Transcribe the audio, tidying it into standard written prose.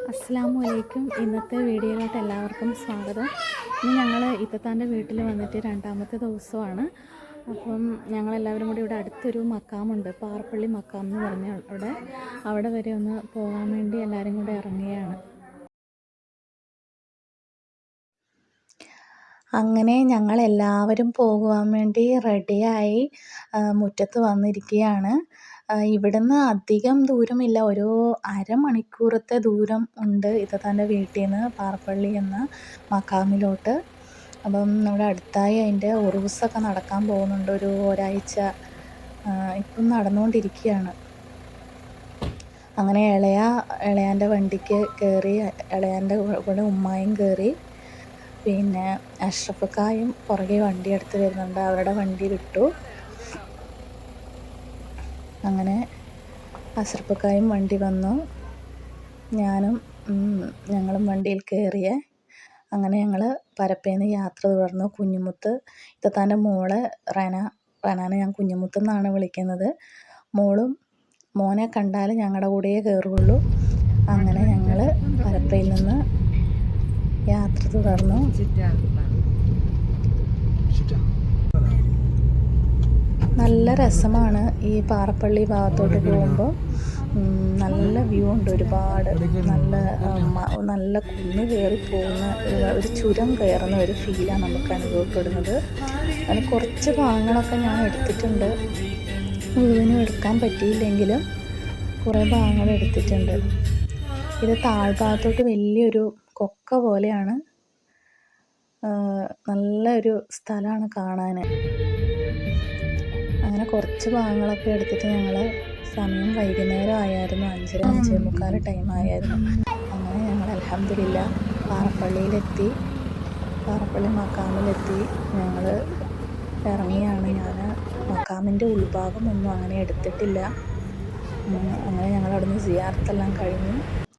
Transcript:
അസ്സലാമു അലൈക്കും. ഇന്നത്തെ വീഡിയോയിലോട്ട് എല്ലാവർക്കും സ്വാഗതം. ഇന്ന് ഞങ്ങൾ ഇത്തത്താൻ്റെ വീട്ടിൽ വന്നിട്ട് രണ്ടാമത്തെ ദിവസമാണ്. അപ്പം ഞങ്ങളെല്ലാവരും കൂടി ഇവിടെ അടുത്തൊരു മക്കാമുണ്ട്, പാറപ്പള്ളി മക്കാം എന്ന് പറഞ്ഞ അവിടെ വരെ ഒന്ന് പോകാൻ വേണ്ടി എല്ലാവരും കൂടെ ഇറങ്ങുകയാണ്. അങ്ങനെ ഞങ്ങളെല്ലാവരും പോകുവാൻ വേണ്ടി റെഡിയായി മുറ്റത്ത് വന്നിരിക്കുകയാണ്. ഇവിടുന്ന് അധികം ദൂരമില്ല, ഒരു അരമണിക്കൂറത്തെ ദൂരം ഉണ്ട് ഇത്തത്താൻ്റെ വീട്ടിൽ നിന്ന് പാറപ്പള്ളി എന്ന മക്കാമിലോട്ട്. അപ്പം നമ്മുടെ അടുത്തായി അതിൻ്റെ ഉറൂസൊക്കെ നടക്കാൻ പോകുന്നുണ്ട്, ഒരാഴ്ച ഇപ്പം നടന്നുകൊണ്ടിരിക്കുകയാണ്. അങ്ങനെ ഇളയാൻ്റെ വണ്ടിക്ക് കയറി, ഇളയാൻ്റെ കൂടെ ഉമ്മായും കയറി. പിന്നെ അഷ്റഫക്കായും പുറകെ വണ്ടി എടുത്ത് വരുന്നുണ്ട്, അവരുടെ വണ്ടി വിട്ടു. അങ്ങനെ അഷ്റഫക്കായും വണ്ടി വന്നു, ഞങ്ങളും വണ്ടിയിൽ കയറിയേ. അങ്ങനെ ഞങ്ങൾ പരപ്പേന്ന് യാത്ര തുടർന്നു. കുഞ്ഞുമുത്ത് ഇത്തത്താൻ്റെ മോള് റനാനെ ഞാൻ കുഞ്ഞുമുത്തെന്നാണ് വിളിക്കുന്നത്. മോനെ കണ്ടാൽ ഞങ്ങളുടെ കൂടെയേ കയറുകയുള്ളൂ. അങ്ങനെ ഞങ്ങൾ പരപ്പയിൽ നിന്ന് യാത്ര തുടർന്നു. നല്ല രസമാണ് ഈ പാറപ്പള്ളി ഭാഗത്തോട്ട് പോകുമ്പോൾ. നല്ല വ്യൂ ഉണ്ട്, ഒരുപാട് നല്ല കുന്ന് കയറി പോകുന്ന ഒരു ചുരം കയറുന്ന ഒരു ഫീലാണ് നമുക്ക് അനുഭവപ്പെടുന്നത്. അതിന് കുറച്ച് ഭാഗങ്ങളൊക്കെ ഞാൻ എടുത്തിട്ടുണ്ട്, മുഴുവനും എടുക്കാൻ പറ്റിയില്ലെങ്കിലും കുറേ ഭാഗങ്ങൾ എടുത്തിട്ടുണ്ട്. ഇത് താഴ്ഭാഗത്തോട്ട് വലിയൊരു കൊക്ക പോലെയാണ്, നല്ലൊരു സ്ഥലമാണ് കാണാൻ. അങ്ങനെ കുറച്ച് ഭാഗങ്ങളൊക്കെ എടുത്തിട്ട് ഞങ്ങൾ സമയം വൈകുന്നേരം ആയിരുന്നു, 5:30-5:45 ടൈം ആയിരുന്നു. അങ്ങനെ ഞങ്ങൾ അൽഹംദുലില്ലാ പാറപ്പള്ളിയിലെത്തി, പാറപ്പള്ളി മക്കാമിലെത്തി. ഞങ്ങൾ ഇറങ്ങിയാണ്. ഞാൻ മക്കാമിൻ്റെ ഉൾഭാഗം ഒന്നും അങ്ങനെ എടുത്തിട്ടില്ല. അങ്ങനെ ഞങ്ങൾ അവിടുന്ന് സിയാറത്തെല്ലാം കഴിഞ്ഞു.